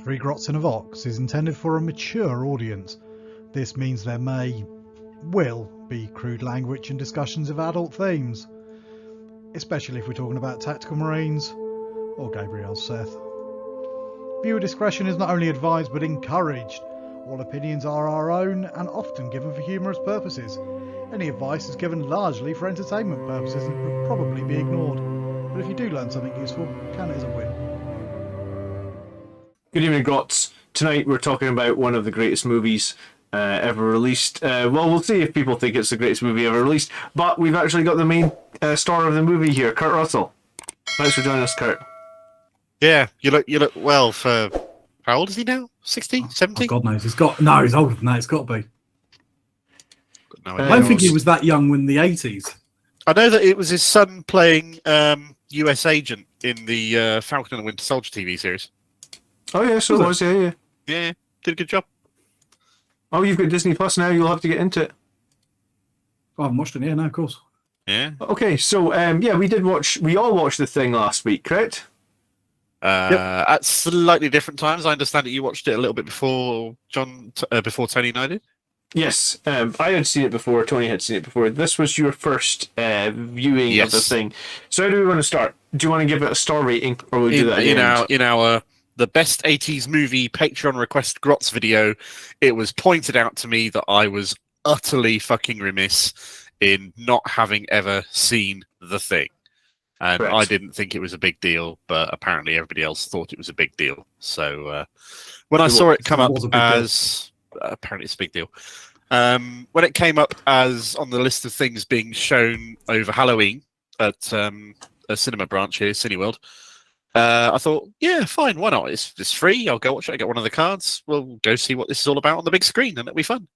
Three Grots in a Vox is intended for a mature audience. This means there will be crude language and discussions of adult themes, especially if we're talking about tactical marines or Gabriel Seth. Viewer discretion is not only advised but encouraged. All opinions are our own and often given for humorous purposes. Any advice is given largely for entertainment purposes and would probably be ignored. But if you do learn something useful, count it as a win. Good evening, Grots. Tonight we're talking about one of the greatest movies ever released. We'll see if people think it's the greatest movie ever released, but we've actually got the main star of the movie here, Kurt Russell. Thanks for joining us, Kurt. Yeah, you look well for... How old is he now? 60? 70? Oh, God knows. He's older than that. It's got to be. No, I don't think he was that young in the 80s. I know that it was his son playing US agent in the Falcon and the Winter Soldier TV series. Oh, yeah, so it was, yeah. Yeah, did a good job. Oh, you've got Disney Plus now, you'll have to get into it. I haven't watched it yet, no, of course. Yeah. Okay, so, we all watched The Thing last week, correct? Yep. At slightly different times. I understand that you watched it a little bit before before Tony and I did. Yes, I had seen it before, Tony had seen it before. This was your first viewing of The Thing. So how do we want to start? Do you want to give it a star rating, or we'll do that in our the best 80s movie Patreon request Grots video? It was pointed out to me that I was utterly fucking remiss in not having ever seen The Thing. And correct. I didn't think it was a big deal, but apparently everybody else thought it was a big deal. So when I saw it come up as... apparently it's a big deal. When it came up as on the list of things being shown over Halloween at a cinema branch here, Cineworld, I thought, yeah, fine, why not? It's free, I'll go watch it, I get one of the cards, we'll go see what this is all about on the big screen, and it'll be fun.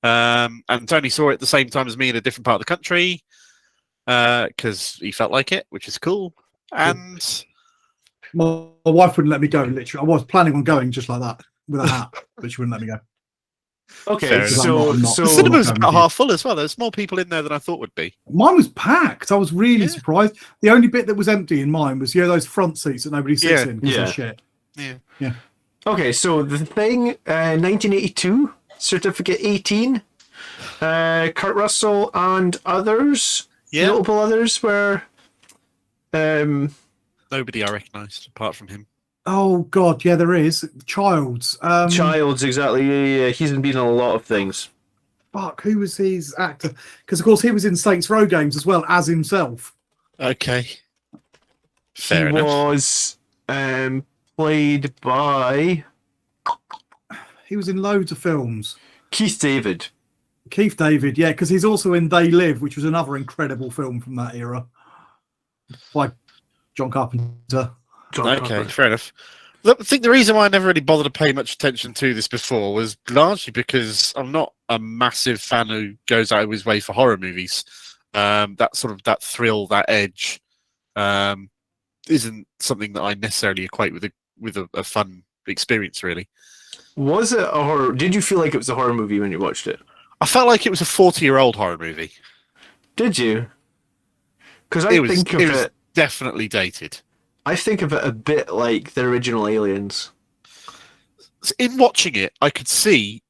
And Tony saw it at the same time as me in a different part of the country, because he felt like it, which is cool. And my wife wouldn't let me go, literally. I was planning on going just like that, with a hat, but she wouldn't let me go. Okay, so the cinema was about half full as well. There's more people in there than I thought would be. Mine was packed. I was really surprised. The only bit that was empty in mine was those front seats that nobody sits in. Shit. Yeah. Okay, so The Thing, 1982, Certificate 18, Kurt Russell and others, notable others were nobody I recognised apart from him. Oh God, yeah, there is. Childs. Childs, exactly. Yeah. He's been in a lot of things. Fuck, who was his actor? Because of course he was in Saints Row games as well as himself. Okay. Fair enough. He was played by... He was in loads of films. Keith David, yeah, because he's also in They Live, which was another incredible film from that era. By John Carpenter. Okay, fair enough. Look, I think the reason why I never really bothered to pay much attention to this before was largely because I'm not a massive fan who goes out of his way for horror movies. That thrill, that edge, isn't something that I necessarily equate with a fun experience, really. Was it a horror? Did you feel like it was a horror movie when you watched it? I felt like it was a 40-year-old horror movie. Did you? Because it was definitely dated. I think of it a bit like the original Aliens. In watching it, I could see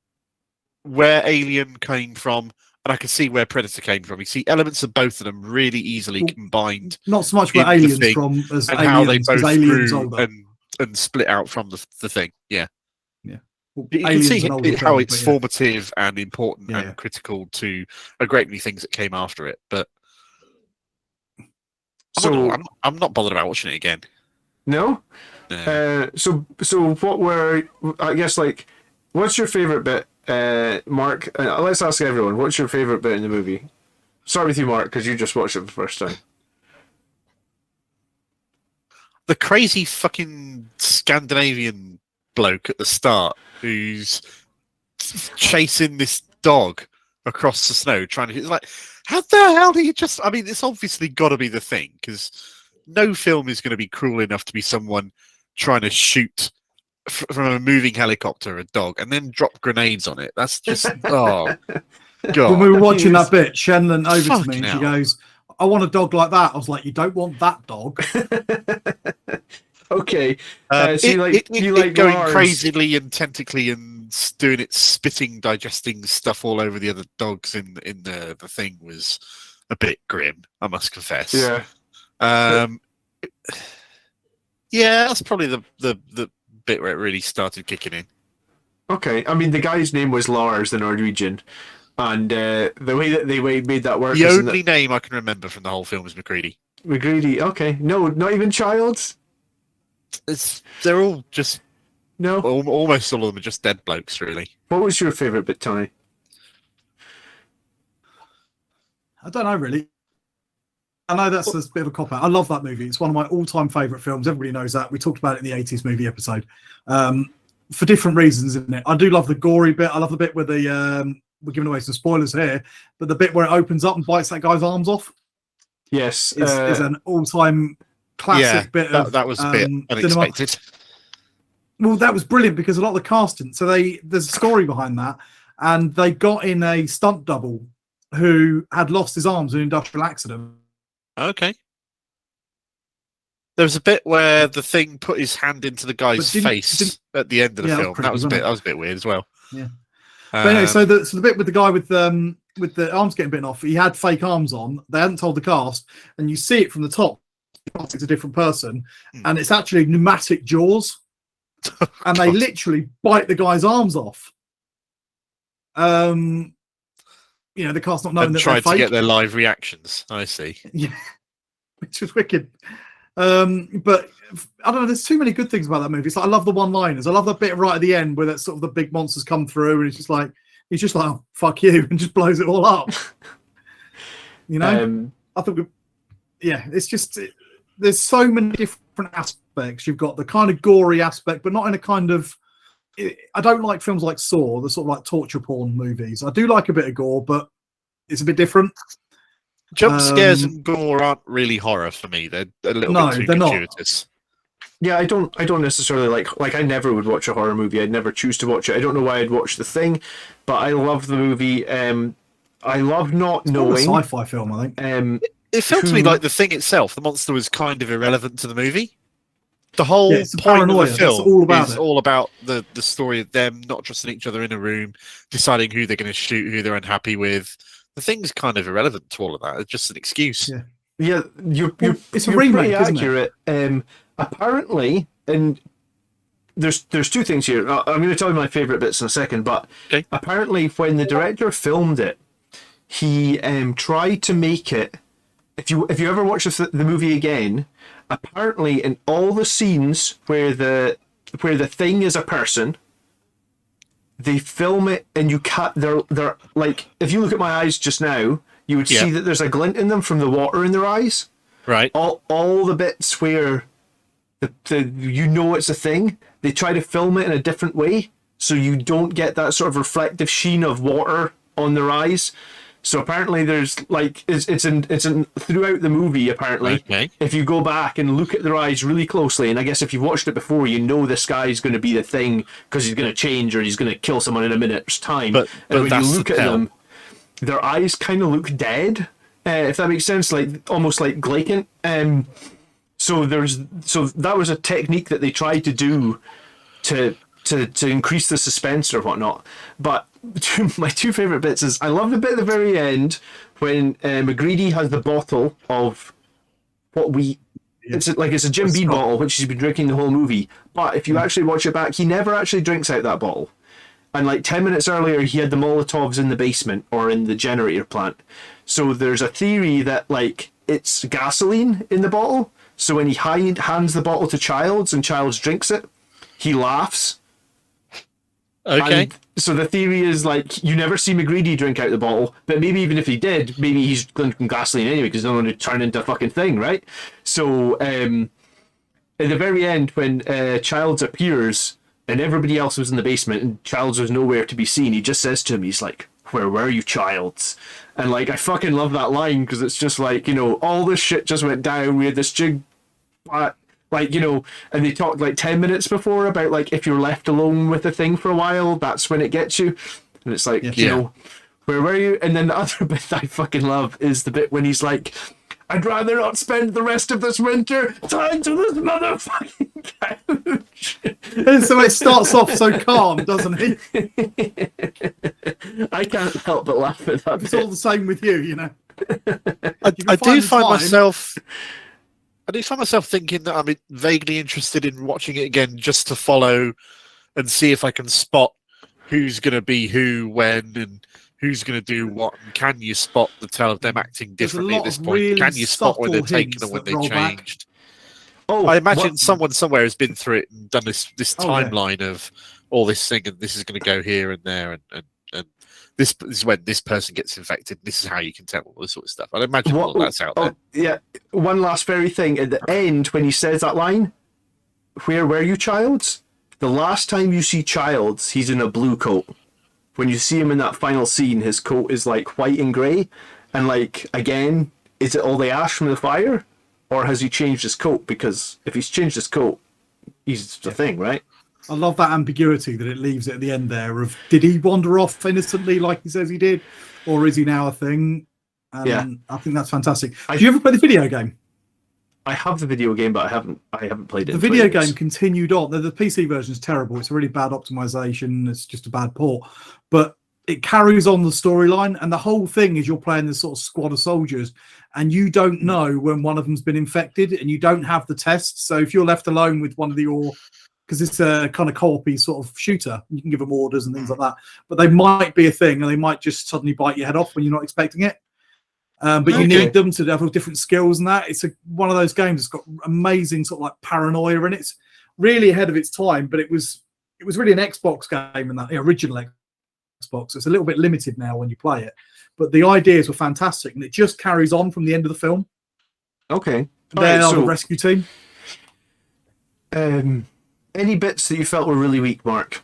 where Alien came from, and I could see where Predator came from. You see elements of both of them really easily combined. Not so much where Aliens from as and Aliens, how they both grew and split out from the thing. Yeah. Well, you can see how it's formative and important and critical to a great many things that came after it. But I'm not bothered about watching it again. No? So what were, I guess, like, what's your favourite bit, Mark? Let's ask everyone, what's your favourite bit in the movie? Start with you, Mark, because you just watched it for the first time. The crazy fucking Scandinavian bloke at the start who's chasing this dog across the snow, trying to... It's like, how the hell do you just... I mean, it's obviously got to be the thing, because no film is going to be cruel enough to be someone trying to shoot from a moving helicopter a dog and then drop grenades on it. That's just... oh, God. When we were watching that bit, Shen leaned over to me and she goes, I want a dog like that. I was like, you don't want that dog. Okay. So you it like going Lars. crazily and tentacly and doing its spitting, digesting stuff all over the other dogs in the thing was a bit grim, I must confess. Yeah. Yeah, that's probably the bit where it really started kicking in. Okay. I mean, the guy's name was Lars, the Norwegian, and the way that they made that work The is only name I can remember from the whole film is McCready. McGreedy. Okay. No, not even Childs. They're all just No. almost all of them are just dead blokes, really. What was your favourite bit, Tony? I don't know really. I know that's a bit of a cop out. I love that movie. It's one of my all-time favourite films. Everybody knows that. We talked about it in the 80s movie episode. For different reasons, isn't it? I do love the gory bit. I love the bit where we're giving away some spoilers here, but the bit where it opens up and bites that guy's arms off. Yes, is an all-time classic bit of that was a bit unexpected. Cinema. Well, that was brilliant because a lot of the casting. So there's a story behind that, and they got in a stunt double who had lost his arms in an industrial accident. Okay. There was a bit where the thing put his hand into the guy's face at the end of the film. That was a bit weird as well. Yeah. But anyway, so the bit with the guy with the arms getting bitten off, he had fake arms on. They hadn't told the cast, and you see it from the top. It's a different person, and it's actually pneumatic jaws, and they literally bite the guy's arms off. You know, the cast not knowing that tried they're fake. To get their live reactions. I see. Yeah, which was wicked. But I don't know. There's too many good things about that movie. It's like I love the one-liners. I love that bit right at the end where that sort of the big monsters come through, and he's just like, oh, fuck you, and just blows it all up. You know, I think, it's just there's so many different aspects. You've got the kind of gory aspect, but not in a kind of. I don't like films like Saw, the sort of like torture porn movies. I do like a bit of gore, but it's a bit different. Jump scares and gore aren't really horror for me. They're a little bit too gratuitous. Yeah, I don't necessarily like. I never would watch a horror movie. I'd never choose to watch it. I don't know why I'd watch The Thing, but I love the movie. I love not knowing. It's a sci-fi film, I think. It felt to me like The Thing itself, the monster was kind of irrelevant to the movie. The whole point of the film is all about the story of them not trusting each other in a room, deciding who they're going to shoot, who they're unhappy with. The Thing's kind of irrelevant to all of that. It's just an excuse. Yeah, it's a remake, isn't accurate. Apparently, and there's two things here. I'm going to tell you my favourite bits in a second, but apparently when the director filmed it, he tried to make it. If you ever watch the movie again, apparently in all the scenes where the Thing is a person, they film it and you cut. They're like, if you look at my eyes just now, you would see that there's a glint in them from the water in their eyes. Right. All the bits where it's a thing, they try to film it in a different way, so you don't get that sort of reflective sheen of water on their eyes. So apparently there's like it's in throughout the movie apparently. Okay. If you go back and look at their eyes really closely, and I guess if you've watched it before, you know this guy's going to be the Thing because he's going to change or he's going to kill someone in a minute's time. But when you look at them, their eyes kind of look dead, if that makes sense, like almost like Glaken. So that was a technique that they tried to do to increase the suspense or whatnot. But my two favourite bits is I love the bit at the very end when McGreedy has the bottle of it's a Jim Beam bottle which he's been drinking the whole movie. But if you actually watch it back, he never actually drinks out that bottle. And like 10 minutes earlier, he had the Molotovs in the basement or in the generator plant. So there's a theory that like it's gasoline in the bottle. So when he hands the bottle to Childs and Childs drinks it, he laughs. Okay. And so the theory is like you never see McGreedy drink out the bottle, but maybe even if he did, maybe he's drinking gasoline anyway because they don't want to turn into a fucking thing, right? So at the very end, when Childs appears and everybody else was in the basement and Childs was nowhere to be seen, he just says to him, he's like, "Where were you, Childs?" And like I fucking love that line because it's just like, you know, all this shit just went down. We had this jig. Like, you know, and they talked like 10 minutes before about like if you're left alone with a thing for a while, that's when it gets you. And it's like, you know, where were you? And then the other bit I fucking love is the bit when he's like, I'd rather not spend the rest of this winter tied to this motherfucking couch. And so it starts off so calm, doesn't it? I can't help but laugh at that. It's all the same with you, you know. I do find myself thinking that I'm vaguely interested in watching it again just to follow and see if I can spot who's going to be who, when, and who's going to do what. And can you spot the tell of them acting differently at this point? Really Can you spot when they're taken and when they changed? Oh, I imagine someone somewhere has been through it and done this timeline of all this thing, and this is going to go here and there, and this is when this person gets infected. This is how you can tell all this sort of stuff. I imagine all that's out there. Yeah. One last very thing at the end when he says that line, "Where were you, Childs?" The last time you see Childs, he's in a blue coat. When you see him in that final scene, his coat is like white and grey, and like again, is it all the ash from the fire, or has he changed his coat? Because if he's changed his coat, he's the thing, right? I love that ambiguity that it leaves at the end there of, did he wander off innocently like he says he did, or is he now a thing? I think that's fantastic. Did you ever play the video game? I have the video game, but I haven't played it. The video game continued on. The PC version is terrible. It's a really bad optimization. It's just a bad port. But it carries on the storyline, and the whole thing is you're playing this sort of squad of soldiers, and you don't know when one of them's been infected, and you don't have the tests. So if you're left alone with one of your, because it's a kind of co-op-y sort of shooter, you can give them orders and things like that. But they might be a thing, and they might just suddenly bite your head off when you're not expecting it. But you need them to have different skills and that. It's one of those games that's got amazing sort of like paranoia, and it's really ahead of its time. But it was really an Xbox game, and that original Xbox. It's a little bit limited now when you play it, but the ideas were fantastic, and it just carries on from the end of the film. Okay, they are the rescue team. Any bits that you felt were really weak, Mark?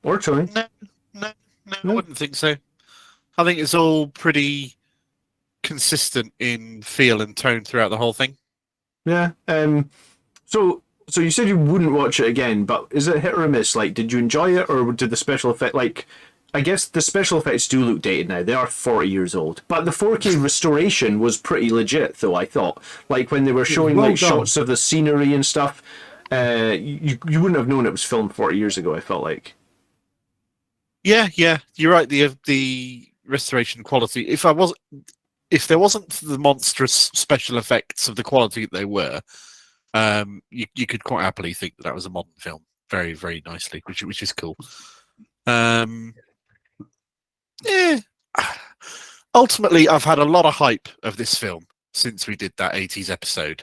Or Tony? No, I wouldn't think so. I think it's all pretty consistent in feel and tone throughout the whole thing. Yeah. So you said you wouldn't watch it again, but is it hit or miss? Like, did you enjoy it, or did the special effect, like, I guess the special effects do look dated now. They are 40 years old. But the 4K restoration was pretty legit, though, I thought. Like, when they were showing shots of the scenery and stuff, you wouldn't have known it was filmed 40 years ago, I felt like. Yeah, you're right. The restoration quality. If there wasn't the monstrous special effects of the quality that they were, you could quite happily think that was a modern film, very, very nicely, which is cool. Ultimately, I've had a lot of hype of this film since we did that 80s episode,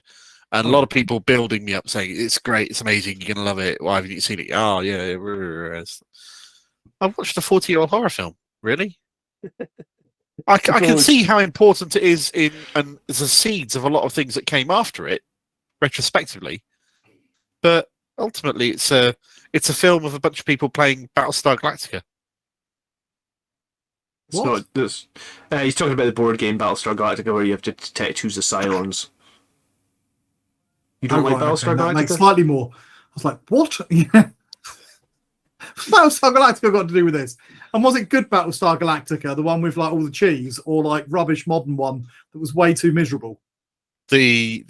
and a lot of people building me up saying it's great, it's amazing, you're gonna love it. Why haven't you seen it? Oh yeah. I watched a 40-year-old horror film. Really? I can see how important it is and the seeds of a lot of things that came after it, retrospectively. But ultimately, it's a film of a bunch of people playing Battlestar Galactica. It's not this. He's talking about the board game Battlestar Galactica, where you have to detect who's the Cylons. You don't like Battlestar Galactica? Like slightly more. I was like, what? Battlestar Galactica got to do with this? And was it good Battlestar Galactica, the one with like all the cheese, or like rubbish modern one that was way too miserable? The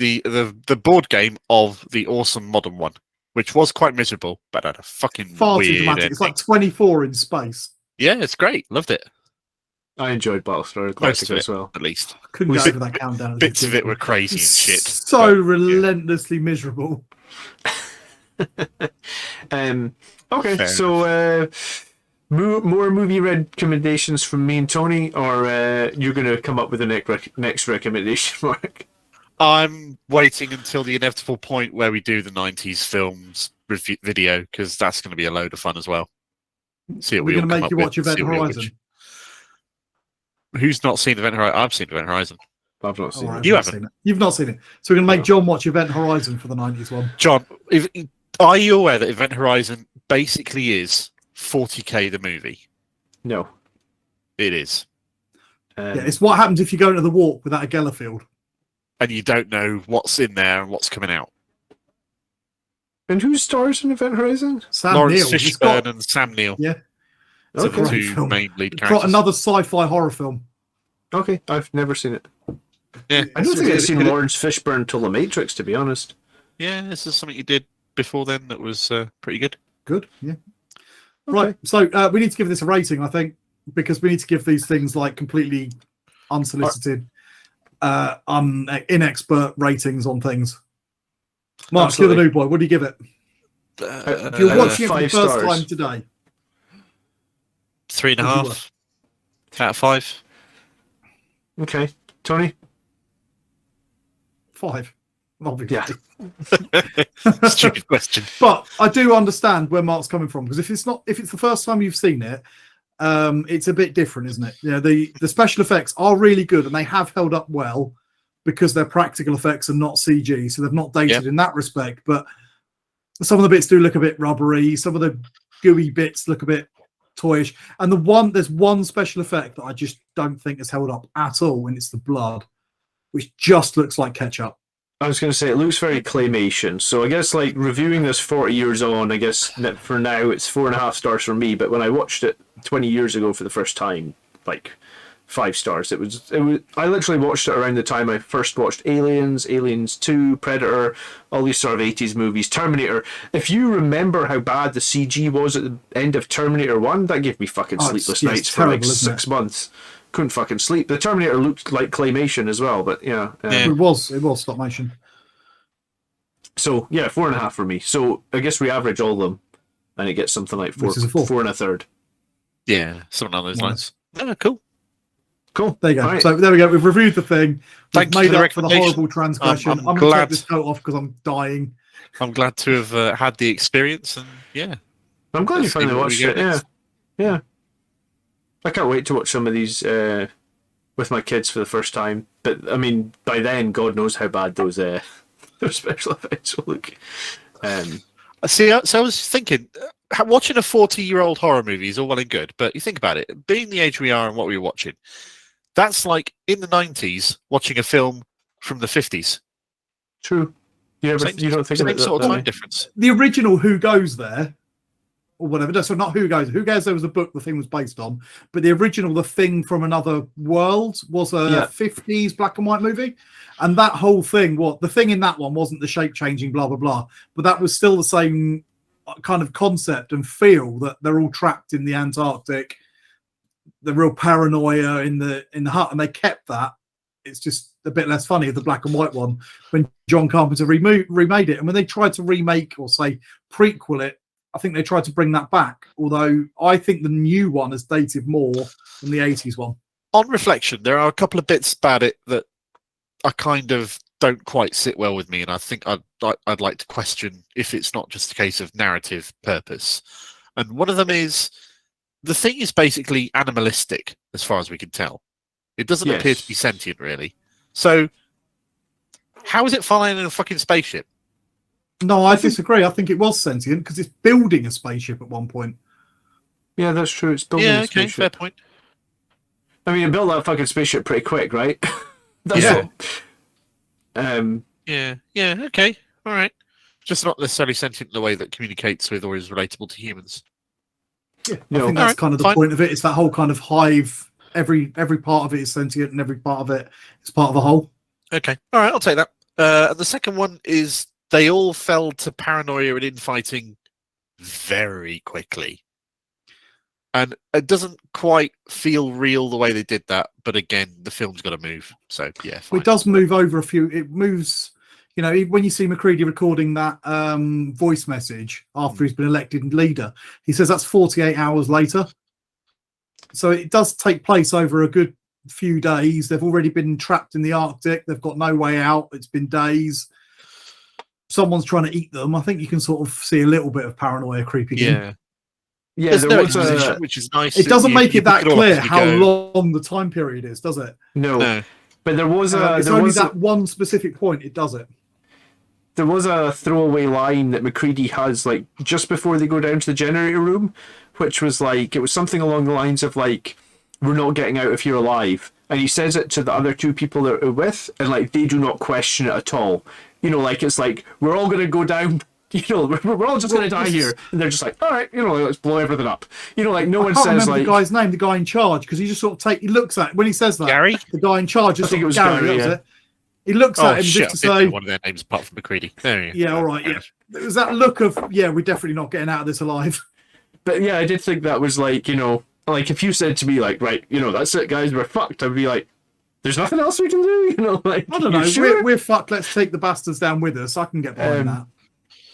board game of the awesome modern one, which was quite miserable, but had a fucking far weird too dramatic. ending. It's like 24 in space. Yeah, it's great. Loved it. I enjoyed Battlestar Galactica as well. At least. Couldn't go over that countdown. Bits of it were crazy and shit. So relentlessly miserable. Okay, fair so more movie recommendations from me and Tony, or you're going to come up with the next recommendation, Mark? I'm waiting until the inevitable point where we do the 90s films review video, because that's going to be a load of fun as well. See what we're going to make you watch Event Horizon. Who's not seen Event Horizon? I've seen Event Horizon. I've not seen it. You haven't. You've not seen it. So we're going to make John watch Event Horizon for the 90s one. John, are you aware that Event Horizon basically is 40K the movie? No. It is. It's what happens if you go into the walk without a Gellerfield. And you don't know what's in there and what's coming out. And who stars in Event Horizon? Sam Lawrence Neill. Fishburne and Sam Neill. Yeah. to Okay. the Great two film. main lead characters. Another sci-fi horror film. Okay, I've never seen it. Yeah, I don't think I've seen it- Lawrence Fishburne till The Matrix, to be honest. Yeah, this is something you did before then that was pretty good. Good, yeah. Okay. Right, so we need to give this a rating, I think, because we need to give these things like completely unsolicited, inexpert ratings on things. Mark, Absolutely. you're the new boy. What do you give it? If you're watching it for the 5 first stars. time today, 3.5 out of 5. Okay, Tony? 5. Obviously. Yeah. Stupid question. But I do understand where Mark's coming from, because if it's the first time you've seen it, it's a bit different, isn't it? You know, the special effects are really good and they have held up well because they're practical effects and not CG, so they've not dated in that respect. But some of the bits do look a bit rubbery. Some of the gooey bits look a bit toyish. And there's one special effect that I just don't think has held up at all, and it's the blood, which just looks like ketchup. I was going to say, it looks very claymation. So I guess, like, reviewing this 40 years on, I guess for now it's 4.5 stars for me. But when I watched it 20 years ago for the first time, like, 5 stars. It was. I literally watched it around the time I first watched Aliens, Aliens 2, Predator, all these sort of 80s movies, Terminator. If you remember how bad the CG was at the end of Terminator 1, that gave me fucking sleepless nights for like 6 months. Couldn't fucking sleep. The Terminator looked like claymation as well, but yeah. It was stop motion. So yeah, 4.5 for me. So I guess we average all of them, and it gets something like 4 4.33. Yeah, something along those lines. Oh, cool. Cool. There you go. Right. So there we go. We've reviewed the thing. Thank We've you made for up for the horrible transgression. I'm I'm going to glad- take this coat off because I'm dying. I'm glad to have had the experience, and yeah. I'm glad you Let's see finally what we watched get it. Yeah, next. yeah. I can't wait to watch some of these with my kids for the first time. But I mean, by then, God knows how bad those those special effects will look. See, so I was thinking, watching a 40-year-old horror movie is all well and good, but you think about it, being the age we are and what we were watching, that's like in the 90s watching a film from the 50s. True. You don't think of Same it sort that of way. time difference. The original Who Goes There, or whatever. No, so not Who Goes. Who Goes There was the book the thing was based on, but the original The Thing from Another World was a 50s black and white movie. And that whole thing, the thing in that one wasn't the shape changing, blah, blah, blah. But that was still the same kind of concept and feel that they're all trapped in the Antarctic, the real paranoia in the hut. And they kept that. It's just a bit less funny, the black and white one, when John Carpenter remade it. And when they tried to remake or say prequel it, I think they tried to bring that back. Although I think the new one has dated more than the 80s one. On reflection, there are a couple of bits about it that I kind of don't quite sit well with me, and I think I'd like to question if it's not just a case of narrative purpose. And one of them is the thing is basically animalistic, as far as we can tell. It doesn't appear to be sentient, really. So, how is it flying in a fucking spaceship? No, I disagree. I think it was sentient because it's building a spaceship at one point. Yeah, that's true. It's building a spaceship. Fair point. I mean, it built that fucking spaceship pretty quick, right? That's all. Yeah, okay. All right. Just not necessarily sentient in the way that communicates with or is relatable to humans. Yeah, I think that's kind of the point of it. It's that whole kind of hive. Every part of it is sentient and every part of it is part of a whole. Okay. All right, I'll take that. And the second one is they all fell to paranoia and infighting very quickly. And it doesn't quite feel real the way they did that. But again, the film's got to move. So, yeah, fine. Well, it does move over a few. It moves, when you see McCready recording that voice message after he's been elected leader, he says that's 48 hours later. So it does take place over a good few days. They've already been trapped in the Arctic. They've got no way out. It's been days. Someone's trying to eat them. I think you can sort of see a little bit of paranoia creeping in. Yeah, there's there no was exposition, which is nice. It doesn't make it that pick all up clear as you how go. long the time period is, does it? No. But there was It's only that one specific point it does it. There was a throwaway line that McCready has, like, just before they go down to the generator room, which was like, it was something along the lines of like, "We're not getting out if you're alive." And he says it to the other two people that are with, and like, they do not question it at all. Like, it's like, we're all going to go down You know, we're all just going to die here. And they're just like, all right, you know, let's blow everything up. You know, like, no I one can't says, remember like... the guy's name, the guy in charge, because he just sort of he looks at, when he says that, Gary? the guy in charge, I just think it was Gary, Gary, that was yeah. it. He looks at him shit, just to I didn't know say, one of their names apart from McCready. There you go. yeah, all right, yeah. It was that look of, yeah, we're definitely not getting out of this alive. But yeah, I did think that was like, you know, like if you said to me like, right, you know, that's it, guys, we're fucked. I'd be like, there's nothing else we can do, you know, like. I don't know. Sure? We're fucked. Let's take the bastards down with us. I can get behind that.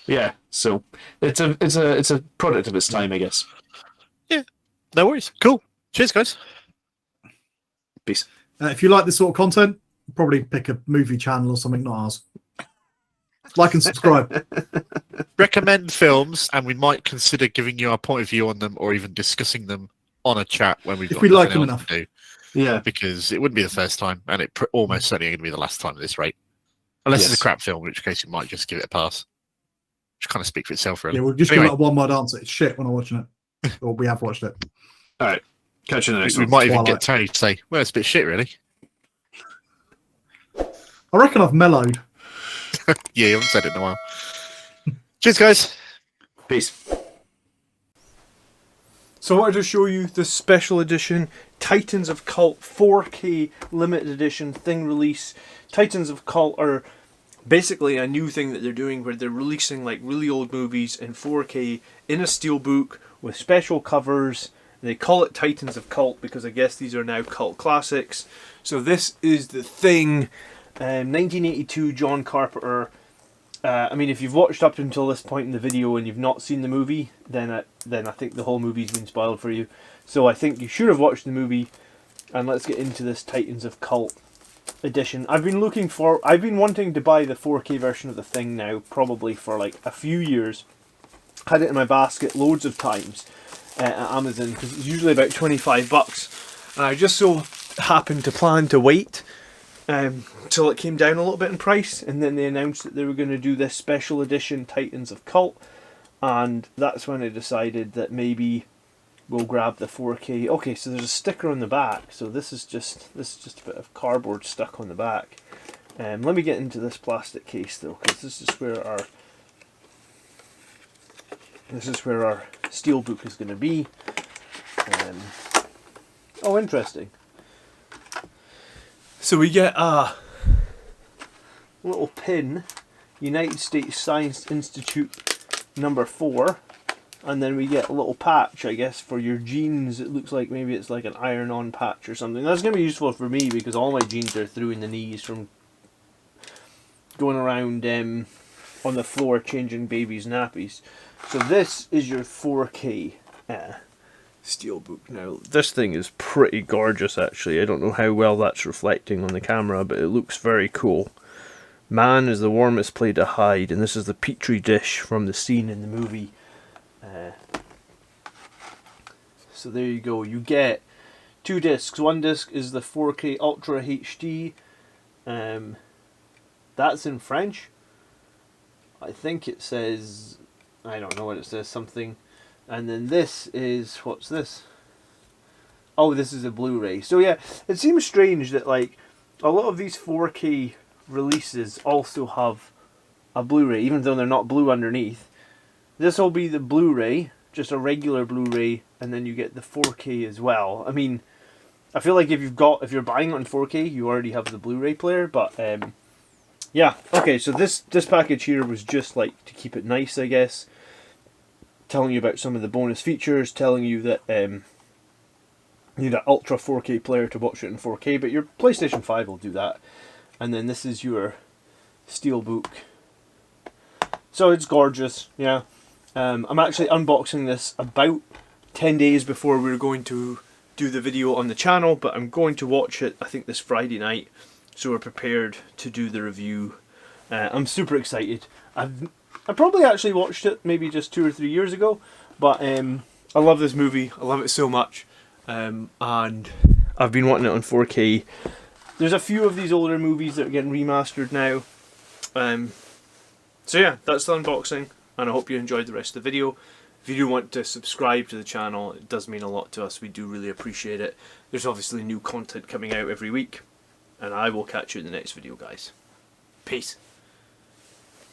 Yeah, so it's a product of its time, I guess. Yeah, no worries. Cool. Cheers, guys. Peace. If you like this sort of content, probably pick a movie channel or something, not ours. Like and subscribe. Recommend films, and we might consider giving you our point of view on them, or even discussing them on a chat when we've If got we like nothing them else enough. to do. Yeah. Because it wouldn't be the first time, and it almost certainly ain't going to be the last time at this rate. Unless it's Yes. a crap film, in which case you might just give it a pass. Which kind of speaks for itself, really. Yeah, we'll just Anyway. give it a one-word answer. It's shit when I'm watching it. Or we have watched it. All right. Catch you in the next We one. might even Twilight. get Tony to say, well, it's a bit shit, really. I reckon I've mellowed. Yeah, you haven't said it in a while. Cheers, guys. Peace. So I wanted to show you the special edition Titans of Cult 4K limited edition thing release. Titans of Cult are basically a new thing that they're doing where they're releasing like really old movies in 4K in a steelbook with special covers. They call it Titans of Cult because I guess these are now cult classics. So this is The Thing, 1982 John Carpenter. I mean, if you've watched up until this point in the video and you've not seen the movie, then I think the whole movie's been spoiled for you. So I think you should have watched the movie, and let's get into this Titans of Cult edition. I've been wanting to buy the 4K version of The Thing now, probably for like a few years. Had it in my basket loads of times at Amazon because it's usually about $25, and I just so happened to plan to wait till it came down a little bit in price, and then they announced that they were going to do this special edition Titans of Cult, and that's when I decided that maybe we'll grab the 4K. Okay, so there's a sticker on the back, so this is just a bit of cardboard stuck on the back. Let me get into this plastic case though, because this is where our steelbook is going to be. Oh, interesting. So we get a little pin, United States Science Institute number 4, and then we get a little patch, I guess, for your jeans. It looks like maybe it's like an iron-on patch or something. That's going to be useful for me because all my jeans are through in the knees from going around on the floor changing babies' nappies. So this is your 4K steelbook. Now this thing is pretty gorgeous actually. I don't know how well that's reflecting on the camera, but it looks very cool. Man is the warmest place to hide, and this is the petri dish from the scene in the movie. So there you go. You get 2 discs. One disc is the 4K Ultra HD. That's in French. I think it says, I don't know what it says, something. And then this is, what's this? Oh, this is a Blu-ray. So yeah, it seems strange that like a lot of these 4K releases also have a Blu-ray, even though they're not blue underneath. This will be the Blu-ray, just a regular Blu-ray, and then you get the 4K as well. I mean, I feel like if you're buying it on 4K, you already have the Blu-ray player, but yeah. Okay, so this package here was just like to keep it nice, I guess. Telling you about some of the bonus features, telling you that you need an Ultra 4K player to watch it in 4K, but your PlayStation 5 will do that. And then this is your steelbook. So it's gorgeous, yeah. I'm actually unboxing this about 10 days before we're going to do the video on the channel, but I'm going to watch it, I think, this Friday night, so we're prepared to do the review. I'm super excited. I probably actually watched it maybe just 2 or 3 years ago, but I love this movie. I love it so much, and I've been wanting it on 4K. There's a few of these older movies that are getting remastered now. So yeah, that's the unboxing, and I hope you enjoyed the rest of the video. If you do want to subscribe to the channel, it does mean a lot to us. We do really appreciate it. There's obviously new content coming out every week, and I will catch you in the next video, guys. Peace.